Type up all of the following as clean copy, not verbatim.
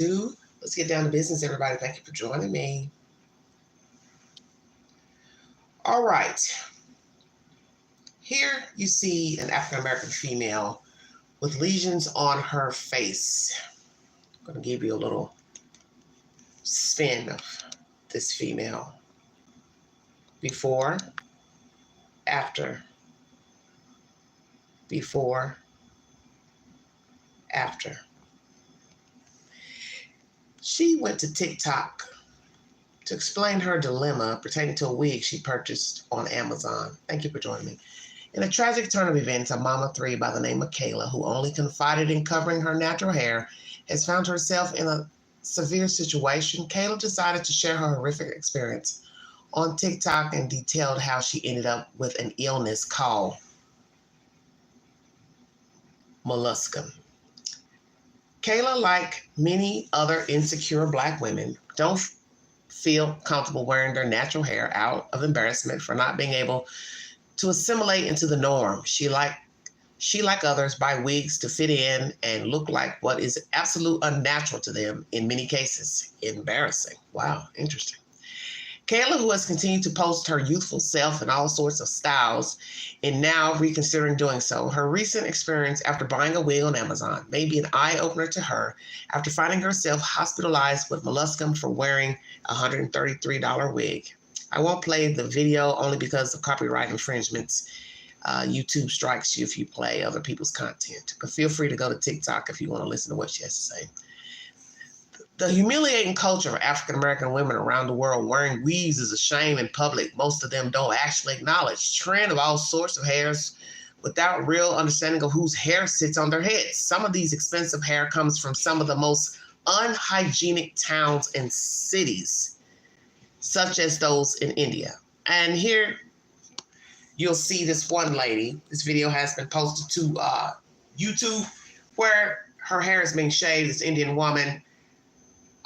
Let's get down to business, everybody. Thank you for joining me. All right. Here you see an African-American female with lesions on her face. I'm going to give you a little spin of this female. Before, after, before, after. She went to TikTok to explain her dilemma pertaining to a wig she purchased on Amazon. Thank you for joining me. In a tragic turn of events, a mama of 3 by the name of Kayla, who only confided in covering her natural hair, has found herself in a severe situation. Kayla decided to share her horrific experience on TikTok and detailed how she ended up with an illness called MOLLUSCUM. Kayla, like many other insecure Black women, don't feel comfortable wearing their natural hair out of embarrassment for not being able to assimilate into the norm. She, like others, buy wigs to fit in and look like what is absolute unnatural to them in many cases. Embarrassing. Wow, interesting. Kayla, who has continued to post her youthful self in all sorts of styles and now reconsidering doing so, her recent experience after buying a wig on Amazon may be an eye-opener to her after finding herself hospitalized with molluscum for wearing a $133 wig. I won't play the video only because of copyright infringements. YouTube strikes you if you play other people's content. But feel free to go to TikTok if you want to listen to what she has to say. The humiliating culture of African-American women around the world wearing weaves is a shame in public. Most of them don't actually acknowledge. Trend of all sorts of hairs without real understanding of whose hair sits on their heads. Some of these expensive hair comes from some of the most unhygienic towns and cities, such as those in India. And here you'll see this one lady. This video has been posted to YouTube where her hair is being shaved, this Indian woman,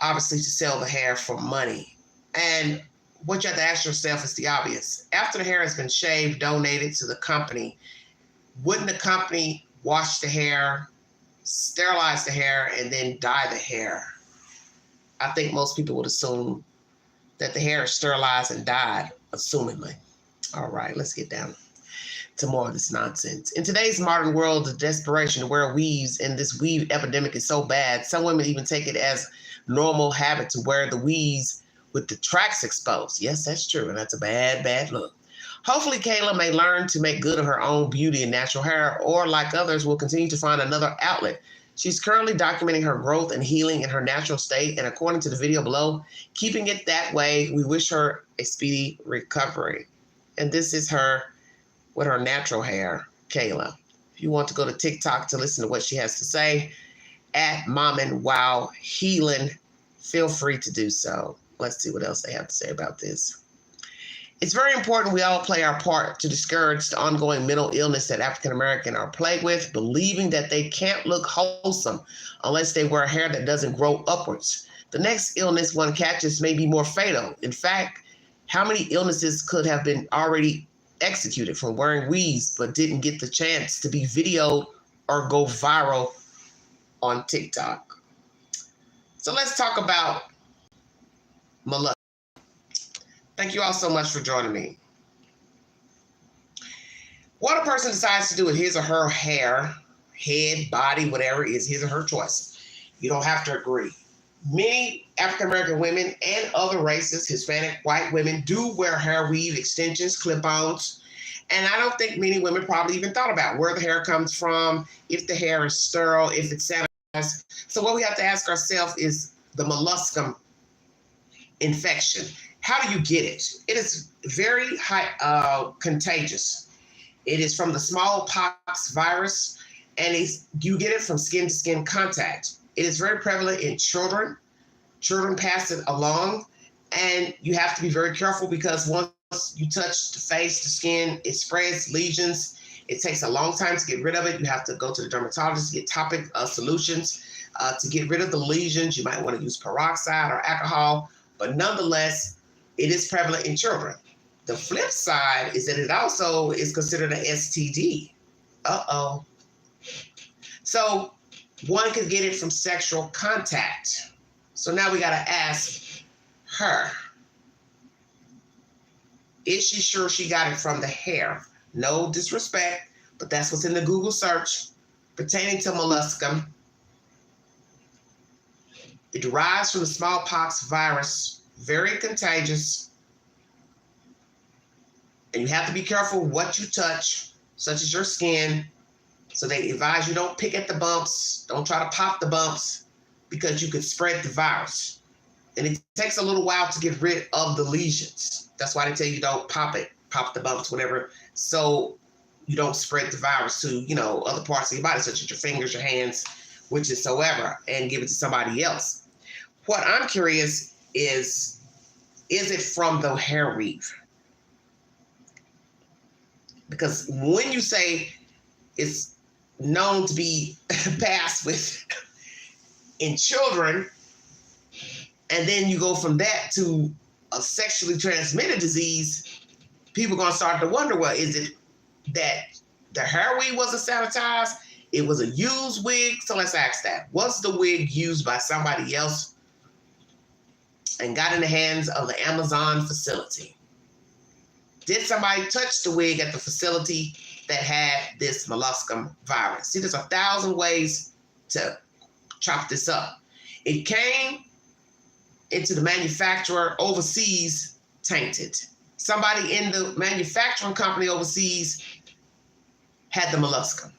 obviously to sell the hair for money. And what you have to ask yourself is the obvious. After the hair has been shaved, donated to the company, wouldn't the company wash the hair, sterilize the hair, and then dye the hair? I think most people would assume that the hair is sterilized and dyed, assumingly. All right, let's get down to more of this nonsense. In today's modern world, the desperation to wear weaves and this weave epidemic is so bad, some women even take it as normal habit to wear the weaves with the tracks exposed. Yes, that's true, and that's a bad, bad look. Hopefully, Kayla may learn to make good of her own beauty and natural hair, or like others, will continue to find another outlet. She's currently documenting her growth and healing in her natural state, and according to the video below, keeping it that way. We wish her a speedy recovery. And this is her with her natural hair, Kayla. If you want to go to TikTok to listen to what she has to say, at HEALIN, feel free to do so. Let's see what else they have to say about this. It's very important we all play our part to discourage the ongoing mental illness that African Americans are plagued with, believing that they can't look wholesome unless they wear hair that doesn't grow upwards. The next illness one catches may be more fatal. In fact, how many illnesses could have been already executed from wearing weaves but didn't get the chance to be videoed or go viral on TikTok? So let's talk about molluscum. Thank you all so much for joining me. What a person decides to do with his or her hair, head, body, whatever, is his or her choice. You don't have to agree. Many African-American women and other races, Hispanic, white women, do wear hair weave extensions, clip-ons. And I don't think many women probably even thought about where the hair comes from, if the hair is sterile, if it's sanitized. So what we have to ask ourselves is the molluscum infection. How do you get it? It is very contagious. It is from the smallpox virus, and you get it from skin-to-skin contact. It is very prevalent in children. Children pass it along, and you have to be very careful because once you touch the face, the skin, it spreads lesions. It takes a long time to get rid of it. You have to go to the dermatologist to get topic solutions to get rid of the lesions. You might want to use peroxide or alcohol, but nonetheless, it is prevalent in children. The flip side is that it also is considered an STD. So one could get it from sexual contact. So now we got to ask her, is she sure she got it from the hair? No disrespect, but that's what's in the Google search pertaining to molluscum. It derives from the smallpox virus, very contagious. And you have to be careful what you touch, such as your skin. So they advise you don't pick at the bumps, don't try to pop the bumps, because you could spread the virus. And it takes a little while to get rid of the lesions. That's why they tell you don't pop it, pop the bumps, whatever, so you don't spread the virus to, you know, other parts of your body, such as your fingers, your hands, which is soever, and give it to somebody else. What I'm curious is it from the hair weave? Because when you say it's known to be passed with in children, and then you go from that to a sexually transmitted disease, people are going to start to wonder, well, is it that the hair weave wasn't sanitized? It was a used wig? So let's ask that. Was the wig used by somebody else and got in the hands of the Amazon facility? Did somebody touch the wig at the facility that had this molluscum virus? See, there's 1,000 ways to chop this up. It came into the manufacturer overseas tainted. Somebody in the manufacturing company overseas had the molluscum.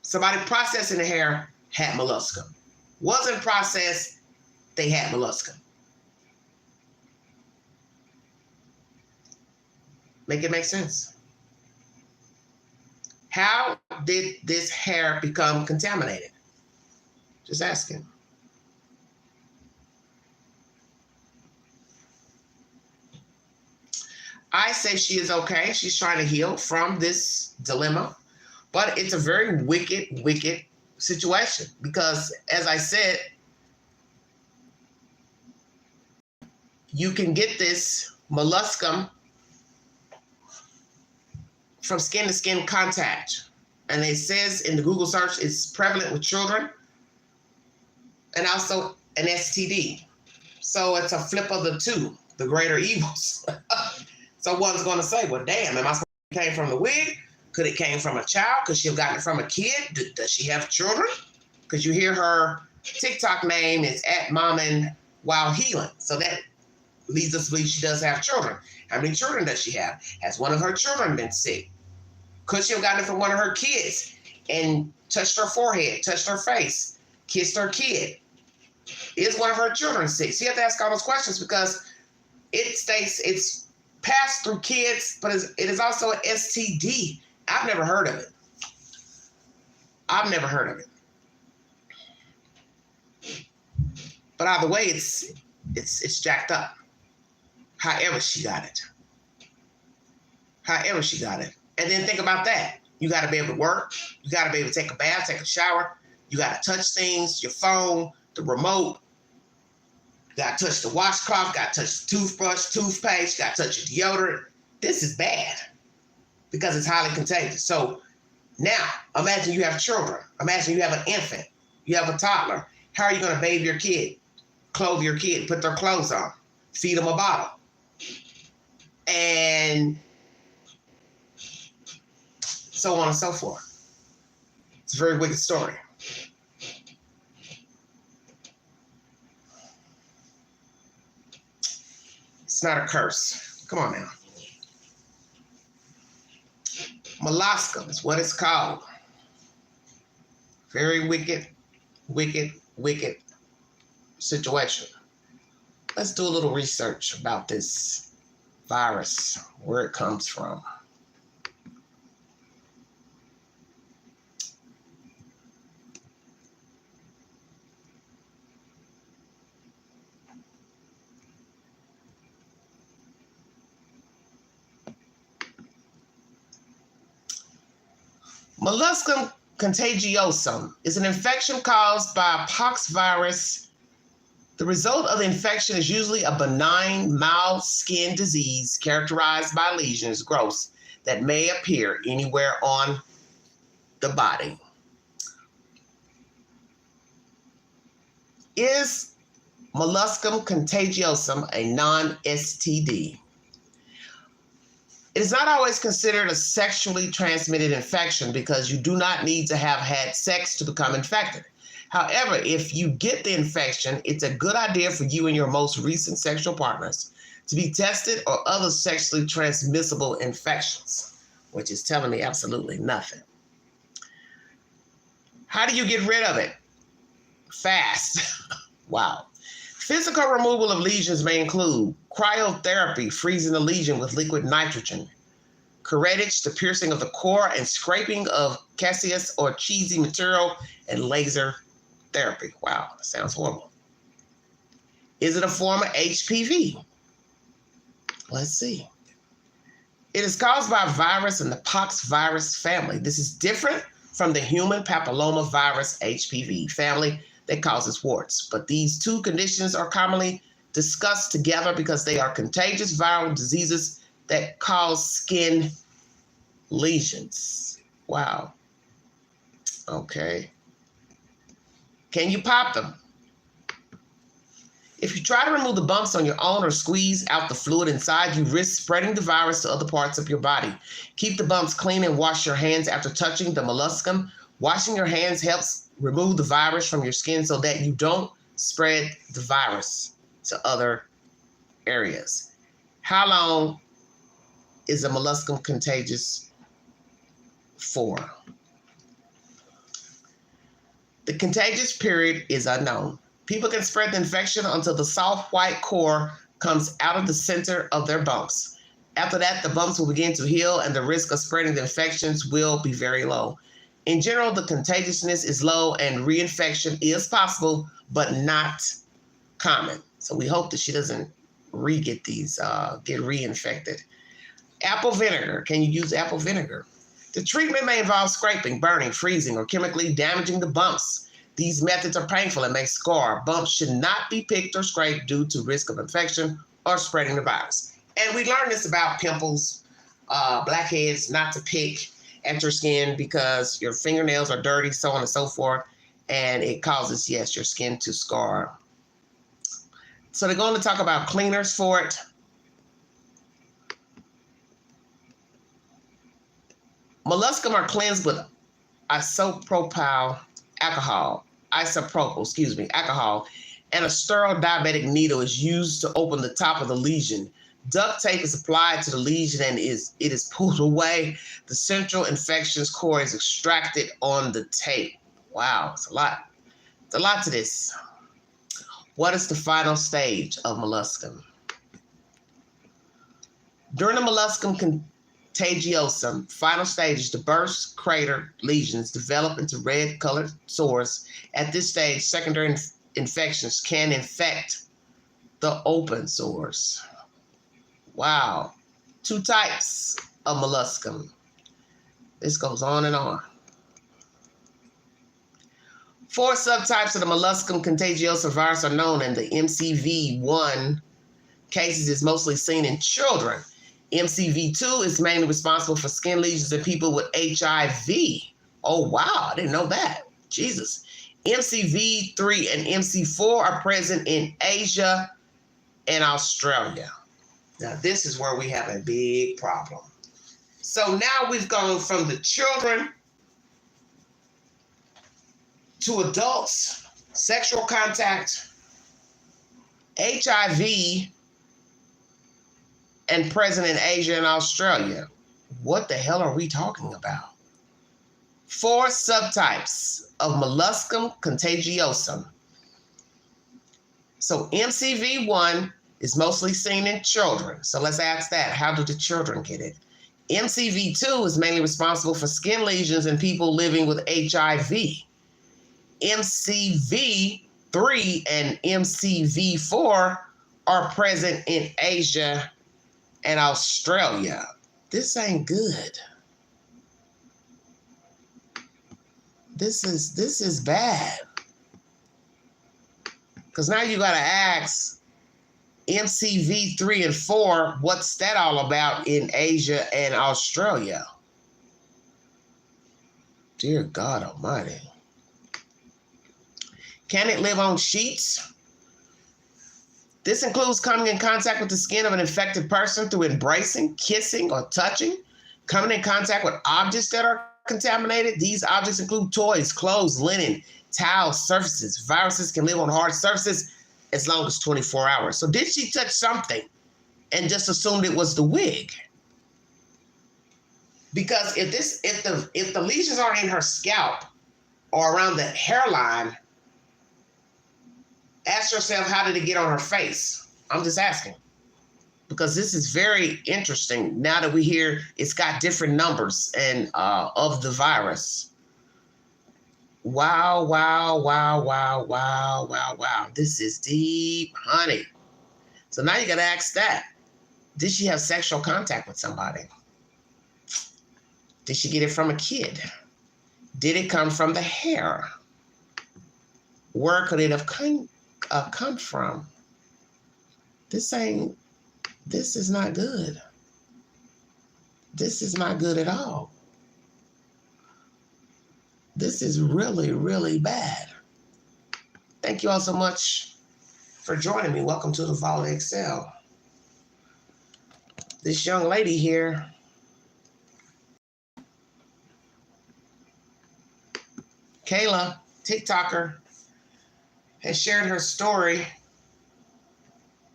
Somebody processing the hair had molluscum. Wasn't processed, they had molluscum. Make it make sense. How did this hair become contaminated? Just asking. I say she is okay. She's trying to heal from this dilemma, but it's a very wicked, wicked situation because, as I said, you can get this molluscum from skin-to-skin contact. And it says in the Google search, it's prevalent with children and also an STD. So it's a flip of the two, the greater evils. So one's going to say, well, damn, am I supposed to came from the wig? Could it came from a child? Could she have gotten it from a kid? Does she have children? Because you hear her TikTok name is @MomandWhile_Healing. So that leads us to believe she does have children. How many children does she have? Has one of her children been sick? Could she have gotten it from one of her kids and touched her forehead, touched her face, kissed her kid? Is one of her children sick? So you have to ask all those questions because it states it's passed through kids, but it is also an STD. I've never heard of it. I've never heard of it. But either way, it's jacked up. However she got it. However she got it. And then think about that. You got to be able to work. You got to be able to take a bath, take a shower. You got to touch things, your phone, the remote. You got to touch the washcloth, got to touch the toothbrush, toothpaste, got to touch your deodorant. This is bad because it's highly contagious. So now imagine you have children. Imagine you have an infant. You have a toddler. How are you going to bathe your kid, clothe your kid, put their clothes on, feed them a bottle? And so on and so forth. It's a very wicked story. It's not a curse. Come on now. Molluscum is what it's called. Very wicked, wicked, wicked situation. Let's do a little research about this virus, where it comes from. Molluscum contagiosum is an infection caused by a pox virus. The result of the infection is usually a benign, mild skin disease characterized by lesions, growths, that may appear anywhere on the body. Is molluscum contagiosum a non-STD? It is not always considered a sexually transmitted infection because you do not need to have had sex to become infected. However, if you get the infection, it's a good idea for you and your most recent sexual partners to be tested or other sexually transmissible infections, which is telling me absolutely nothing. How do you get rid of it? Fast. Wow. Physical removal of lesions may include cryotherapy, freezing the lesion with liquid nitrogen, curettage, the piercing of the core, and scraping of caseous or cheesy material, and laser therapy. Wow, that sounds horrible. Is it a form of HPV? Let's see. It is caused by a virus in the pox virus family. This is different from the human papillomavirus HPV family that causes warts. But these two conditions are commonly discussed together because they are contagious viral diseases that cause skin lesions. Wow. Okay. Can you pop them? If you try to remove the bumps on your own or squeeze out the fluid inside, you risk spreading the virus to other parts of your body. Keep the bumps clean and wash your hands after touching the molluscum. Washing your hands helps remove the virus from your skin so that you don't spread the virus to other areas. How long is a molluscum contagious for? The contagious period is unknown. People can spread the infection until the soft white core comes out of the center of their bumps. After that, the bumps will begin to heal and the risk of spreading the infections will be very low. In general, the contagiousness is low and reinfection is possible, but not common. So we hope that she doesn't get reinfected. Apple vinegar. Can you use apple vinegar? The treatment may involve scraping, burning, freezing, or chemically damaging the bumps. These methods are painful and may scar. Bumps should not be picked or scraped due to risk of infection or spreading the virus. And we learned this about pimples, blackheads, not to pick at your skin because your fingernails are dirty, so on and so forth, and it causes, yes, your skin to scar. So they're going to talk about cleaners for it. Molluscum are cleansed with isopropyl alcohol, alcohol, and a sterile diabetic needle is used to open the top of the lesion. Duct tape is applied to the lesion and it is pulled away. The central infection's core is extracted on the tape. Wow, it's a lot. It's a lot to this. What is the final stage of molluscum? During the molluscum contagiosum, final stage is the burst crater lesions develop into red-colored sores. At this stage, secondary infections can infect the open sores. Wow. 2 types of molluscum. This goes on and on. 4 subtypes of the molluscum contagiosum virus are known, and the MCV1 cases is mostly seen in children. MCV2 is mainly responsible for skin lesions in people with HIV. Oh, wow. I didn't know that. Jesus. MCV3 and MC4 are present in Asia and Australia. Now, this is where we have a big problem. So now we've gone from the children to adults, sexual contact, HIV, and present in Asia and Australia. What the hell are we talking about? 4 subtypes of molluscum contagiosum. So MCV1 is mostly seen in children. So let's ask that. How do the children get it? MCV2 is mainly responsible for skin lesions in people living with HIV. MCV3 and MCV4 are present in Asia and Australia. This ain't good. This is bad. Because now you got to ask MCV3 and 4, what's that all about in Asia and Australia? Dear God Almighty. Can it live on sheets? This includes coming in contact with the skin of an infected person through embracing, kissing, or touching, coming in contact with objects that are contaminated. These objects include toys, clothes, linen, towels, surfaces. Viruses can live on hard surfaces as long as 24 hours. So did she touch something and just assumed it was the wig? Because if the lesions aren't in her scalp or around the hairline, ask yourself, how did it get on her face? I'm just asking. Because this is very interesting now that we hear it's got different numbers and of the virus. Wow, wow, wow, wow, wow, wow, wow. This is deep, honey. So now you got to ask that. Did she have sexual contact with somebody? Did she get it from a kid? Did it come from the hair? Where could it have come from? This is not good. This is not good at all. This is really, really bad. Thank you all so much for joining me. Welcome to the Vault Excel. This young lady here, Kayla, TikToker, has shared her story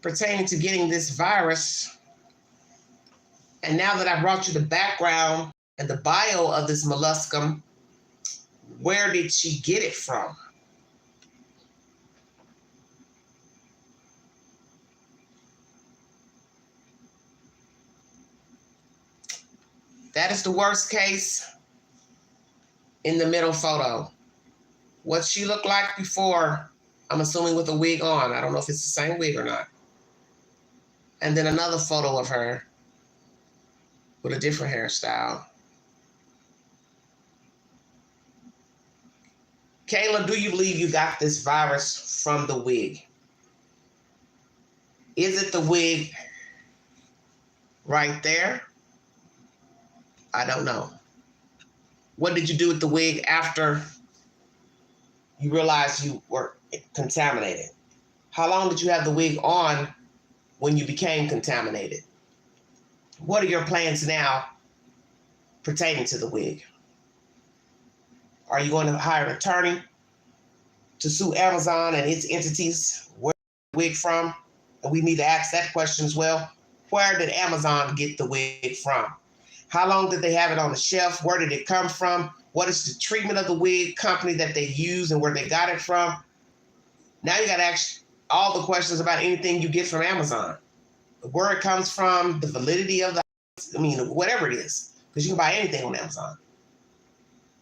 pertaining to getting this virus. And now that I brought you the background and the bio of this molluscum, where did she get it from? That is the worst case in the middle photo. What she looked like before, I'm assuming with a wig on. I don't know if it's the same wig or not. And then another photo of her with a different hairstyle. Kayla, do you believe you got this virus from the wig? Is it the wig right there? I don't know. What did you do with the wig after you realized you were contaminated? How long did you have the wig on when you became contaminated? What are your plans now pertaining to the wig? Are you going to hire an attorney to sue Amazon and its entities? Where did the wig from? And we need to ask that question as well. Where did Amazon get the wig from? How long did they have it on the shelf? Where did it come from? What is the treatment of the wig company that they use and where they got it from? Now you got to ask all the questions about anything you get from Amazon. Where it comes from, the validity of whatever it is, because you can buy anything on Amazon.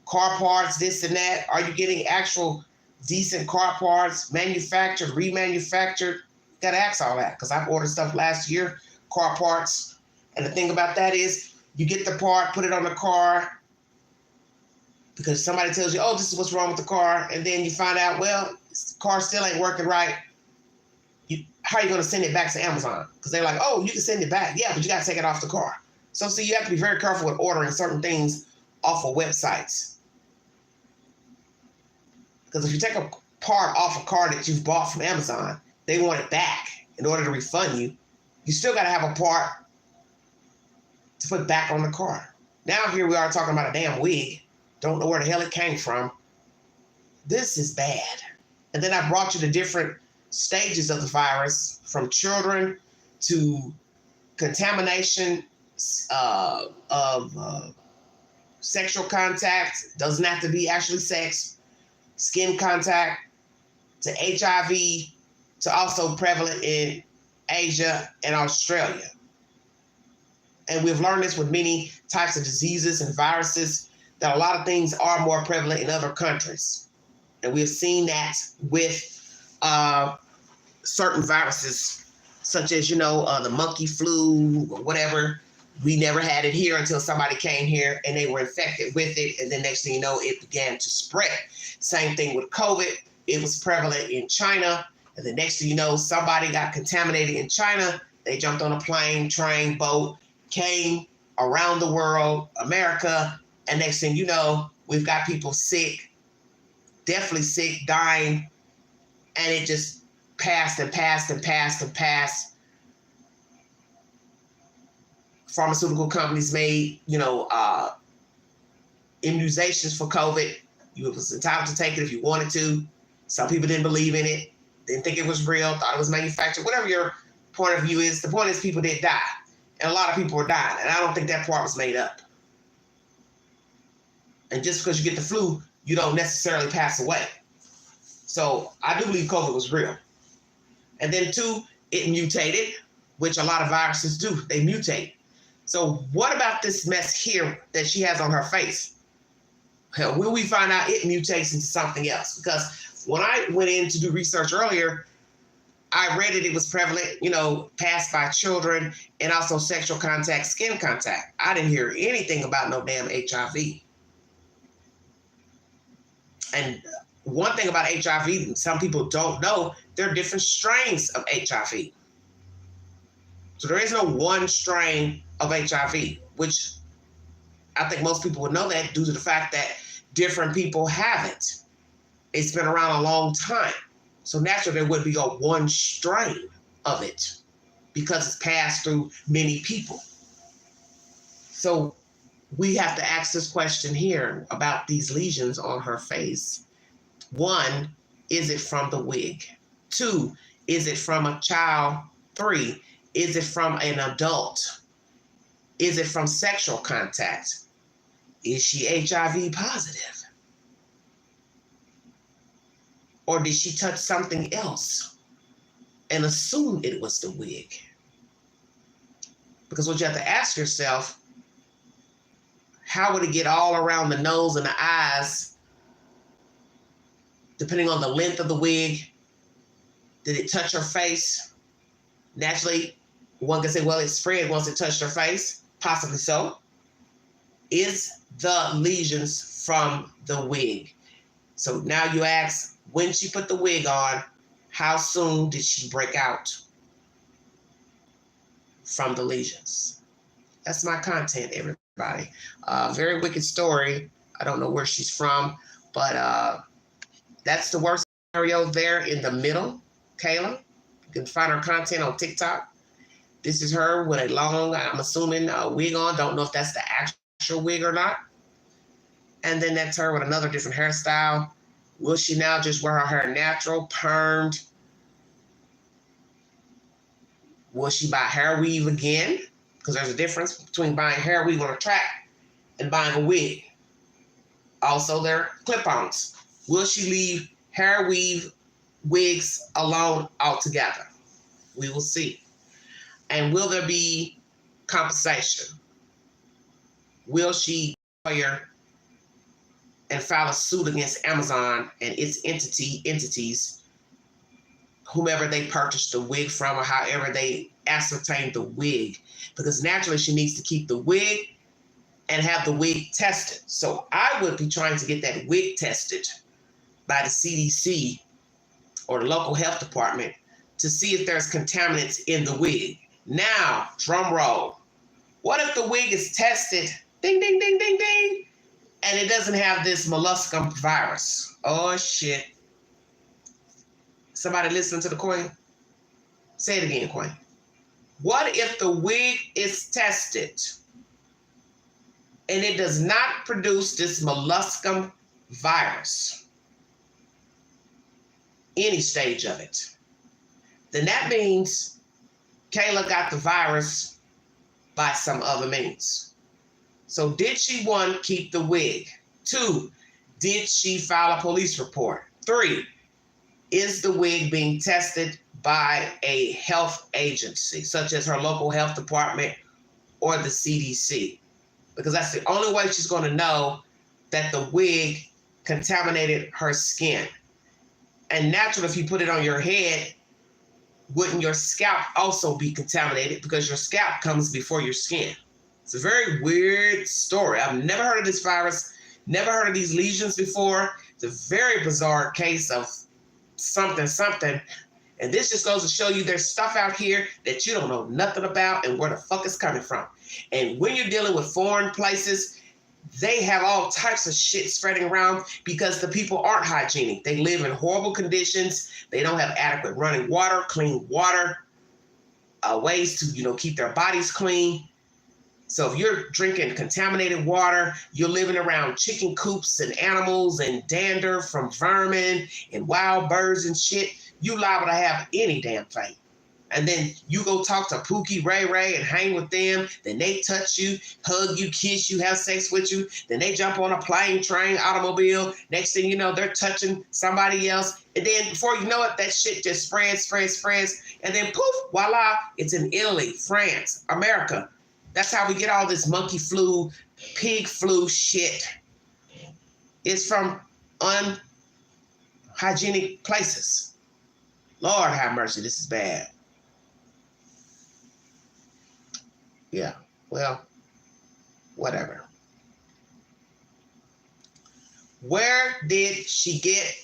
Car parts, this and that. Are you getting actual decent car parts, manufactured, remanufactured? Got to ask all that, because I've ordered stuff last year, car parts. And the thing about that is, you get the part, put it on the car, because somebody tells you, oh, this is what's wrong with the car. And then you find out, well, the car still ain't working right. How are you going to send it back to Amazon? Because they're like, oh, you can send it back. Yeah, but you got to take it off the car. So see, you have to be very careful with ordering certain things off of websites. Because if you take a part off a car that you've bought from Amazon, they want it back in order to refund you. You still got to have a part to put back on the car. Now here we are talking about a damn wig. Don't know where the hell it came from. This is bad. And then I brought you the different stages of the virus, from children to contamination of sexual contact. Doesn't have to be actually sex. Skin contact, to HIV, to also prevalent in Asia and Australia. And we've learned this with many types of diseases and viruses, that a lot of things are more prevalent in other countries. And we've seen that with certain viruses, such as, the monkey flu or whatever. We never had it here until somebody came here and they were infected with it. And then next thing you know, it began to spread. Same thing with COVID. It was prevalent in China. And the next thing you know, somebody got contaminated in China. They jumped on a plane, train, boat, came around the world, America. And next thing you know, we've got people sick, definitely sick, dying, And it just passed and passed and passed and passed. Pharmaceutical companies made, immunizations for COVID. You was entitled to take it if you wanted to. Some people didn't believe in it, didn't think it was real, thought it was manufactured. Whatever your point of view is, the point is people did die. And a lot of people were dying. And I don't think that part was made up. And just because you get the flu, you don't necessarily pass away. So I do believe COVID was real. And then 2, it mutated, which a lot of viruses do. They mutate. So what about this mess here that she has on her face? Hell, will we find out it mutates into something else? Because when I went in to do research earlier, I read it was prevalent, passed by children and also sexual contact, skin contact. I didn't hear anything about no damn HIV. And one thing about HIV, some people don't know, there are different strains of HIV. So there is no one strain of HIV, which I think most people would know that due to the fact that different people have it. It's been around a long time. So naturally, there would be one strain of it because it's passed through many people. So we have to ask this question here about these lesions on her face. 1, is it from the wig? 2, is it from a child? 3, is it from an adult? Is it from sexual contact? Is she HIV positive? Or did she touch something else and assume it was the wig? Because what you have to ask yourself, how would it get all around the nose and the eyes, depending on the length of the wig? Did it touch her face? Naturally, one can say, well, it spread once it touched her face. Possibly so. Is the lesions from the wig? So now you ask, when she put the wig on, how soon did she break out from the lesions? That's my content, everybody. Very wicked story. I don't know where she's from, but that's the worst scenario there in the middle, Kayla. You can find her content on TikTok. This is her with a long, I'm assuming, wig on. Don't know if that's the actual wig or not. And then that's her with another different hairstyle. Will she now just wear her hair natural, permed? Will she buy hair weave again? Because there's a difference between buying hair weave on a track and buying a wig. Also, they're clip-ons. Will she leave hair weave wigs alone altogether? We will see. And will there be compensation? Will she hire and file a suit against Amazon and its entities, whomever they purchased the wig from or however they ascertained the wig? Because naturally she needs to keep the wig and have the wig tested. So I would be trying to get that wig tested by the CDC or the local health department to see if there's contaminants in the wig. Now, drum roll. What if the wig is tested, ding, ding, ding, ding, ding, and it doesn't have this molluscum virus? Oh, shit. Somebody listen to the Queen? Say it again, Queen. What if the wig is tested and it does not produce this molluscum virus, any stage of it? Then that means Kayla got the virus by some other means. So did she, 1, keep the wig? 2, did she file a police report? 3, is the wig being tested by a health agency, such as her local health department or the CDC? Because that's the only way she's going to know that the wig contaminated her skin. And naturally, if you put it on your head, wouldn't your scalp also be contaminated? Because your scalp comes before your skin. It's a very weird story. I've never heard of this virus, never heard of these lesions before. It's a very bizarre case of something. And this just goes to show you there's stuff out here that you don't know nothing about and where the fuck it's coming from. And when you're dealing with foreign places, they have all types of shit spreading around because the people aren't hygienic. They live in horrible conditions. They don't have adequate running water, clean water, ways to, keep their bodies clean. So if you're drinking contaminated water, you're living around chicken coops and animals and dander from vermin and wild birds and shit, you liable to have any damn thing. And then you go talk to Pookie, Ray Ray, and hang with them. Then they touch you, hug you, kiss you, have sex with you. Then they jump on a plane, train, automobile. Next thing you know, they're touching somebody else. And then before you know it, that shit just spreads. And then poof, voila, it's in Italy, France, America. That's how we get all this monkey flu, pig flu shit. It's from unhygienic places. Lord have mercy, this is bad. Yeah, well, whatever. Where did she get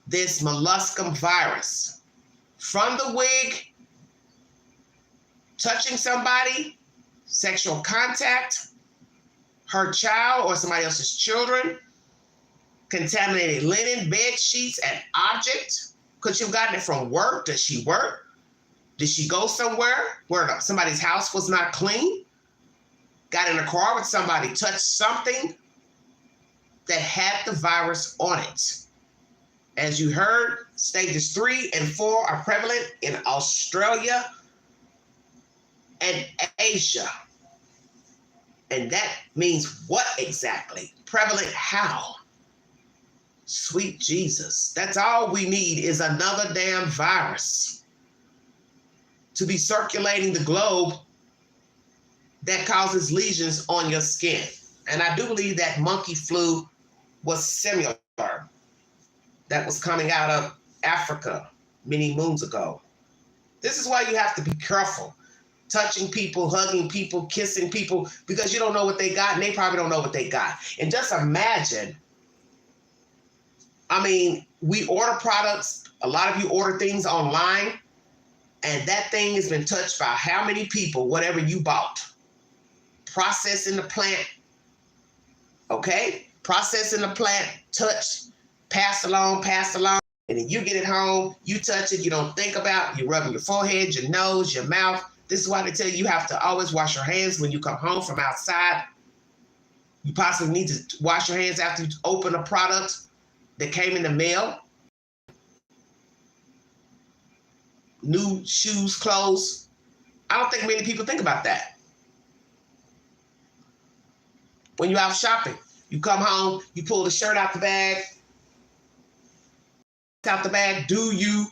this molluscum virus? From the wig, touching somebody, sexual contact, her child or somebody else's children, contaminated linen, bed sheets, an object? Could she have gotten it from work? Does she work? Did she go somewhere where somebody's house was not clean? Got in a car with somebody, touched something that had the virus on it. As you heard, stages 3 and 4 are prevalent in Australia and Asia. And that means what exactly? Prevalent how? Sweet Jesus. That's all we need is another damn virus to be circulating the globe that causes lesions on your skin. And I do believe that monkey flu was similar. That was coming out of Africa many moons ago. This is why you have to be careful. Touching people, hugging people, kissing people, because you don't know what they got and they probably don't know what they got. And just imagine, we order products, a lot of you order things online, and that thing has been touched by how many people, whatever you bought. Processed in the plant, okay? Processed in the plant, touched, passed along, and then you get it home, you touch it, you don't think about it, you rub your forehead, your nose, your mouth. This is why they tell you have to always wash your hands when you come home from outside. You possibly need to wash your hands after you open a product that came in the mail. New shoes, clothes. I don't think many people think about that. When you're out shopping, you come home, you pull the shirt out the bag. Do you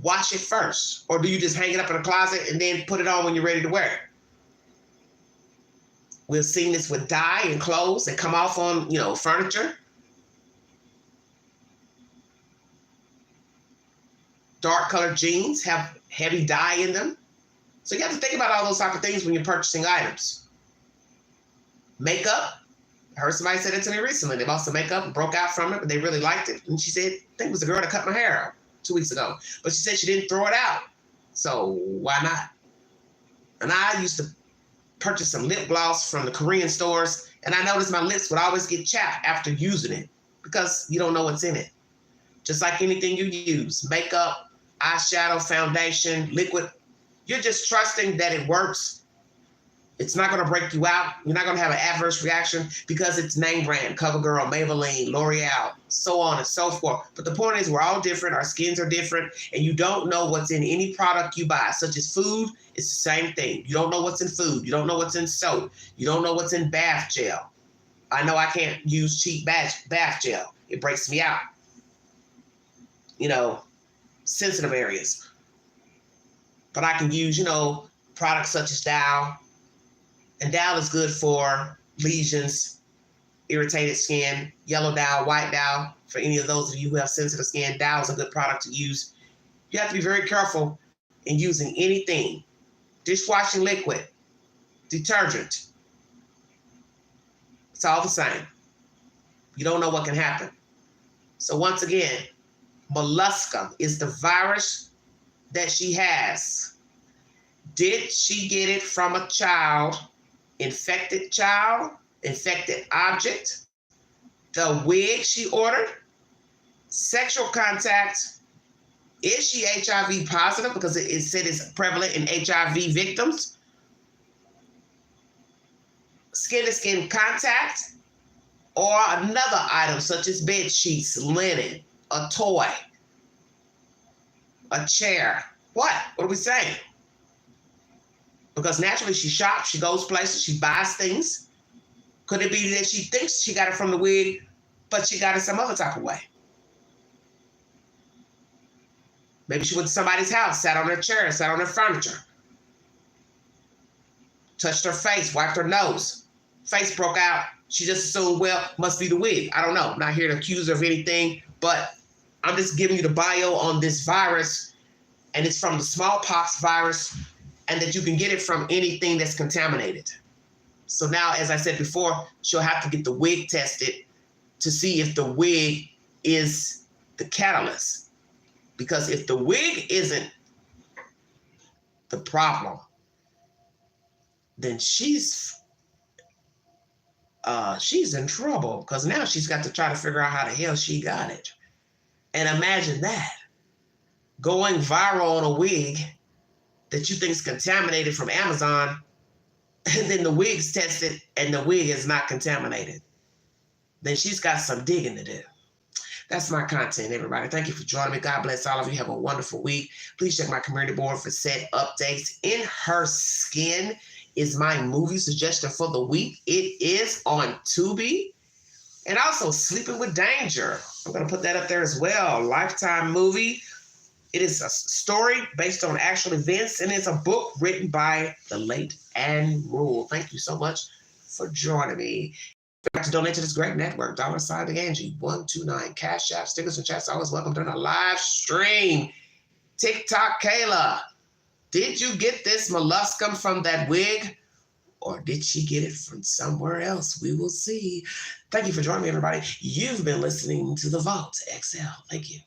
wash it first? Or do you just hang it up in a closet and then put it on when you're ready to wear it? We've seen this with dye and clothes that come off on, furniture. Dark colored jeans have heavy dye in them. So you have to think about all those type of things when you're purchasing items. Makeup. I heard somebody say that to me recently. They bought some makeup and broke out from it, but they really liked it. And she said, I think it was the girl that cut my hair out 2 weeks ago. But she said she didn't throw it out. So why not? And I used to purchase some lip gloss from the Korean stores, and I noticed my lips would always get chapped after using it because you don't know what's in it. Just like anything you use, makeup, eyeshadow, foundation, liquid, you're just trusting that it works. It's not going to break you out. You're not going to have an adverse reaction because it's name brand, CoverGirl, Maybelline, L'Oreal, so on and so forth. But the point is we're all different. Our skins are different. And you don't know what's in any product you buy, such as food. It's the same thing. You don't know what's in food. You don't know what's in soap. You don't know what's in bath gel. I know I can't use cheap bath gel. It breaks me out. Sensitive areas. But I can use, products such as Dow. And Dow is good for lesions, irritated skin, yellow Dow, white Dow. For any of those of you who have sensitive skin, Dow is a good product to use. You have to be very careful in using anything. Dishwashing liquid, detergent. It's all the same. You don't know what can happen. So once again, molluscum is the virus that she has. Did she get it from a child, infected child, infected object, the wig she ordered, sexual contact. Is she HIV positive because it said it's prevalent in HIV victims? Skin-to-skin contact, or another item such as bed sheets, linen, a toy, a chair. What are we saying? Because naturally she shops, she goes places, she buys things. Could it be that she thinks she got it from the wig, but she got it some other type of way? Maybe she went to somebody's house, sat on their chair, sat on their furniture, touched her face, wiped her nose, face broke out. She just assumed, well, must be the wig. I don't know. I'm not here to accuse her of anything, but I'm just giving you the bio on this virus, and it's from the smallpox virus, and that you can get it from anything that's contaminated. So now, as I said before, she'll have to get the wig tested to see if the wig is the catalyst. Because if the wig isn't the problem, then she's in trouble, because now she's got to try to figure out how the hell she got it. And imagine that, going viral on a wig that you think is contaminated from Amazon, and then the wig's tested and the wig is not contaminated. Then she's got some digging to do. That's my content, everybody. Thank you for joining me. God bless all of you. Have a wonderful week. Please check my community board for set updates. In Her Skin is my movie suggestion for the week. It is on Tubi. And also Sleeping with Danger. I'm going to put that up there as well. Lifetime movie. It is a story based on actual events, and it's a book written by the late Ann Rule. Thank you so much for joining me. If you'd like to donate to this great network, $, the Angie, 129, Cash App, stickers and chats, always welcome during a live stream. TikTok Kayla, did you get this molluscum from that wig, or did she get it from somewhere else? We will see. Thank you for joining me, everybody. You've been listening to The Vault XL. Thank you.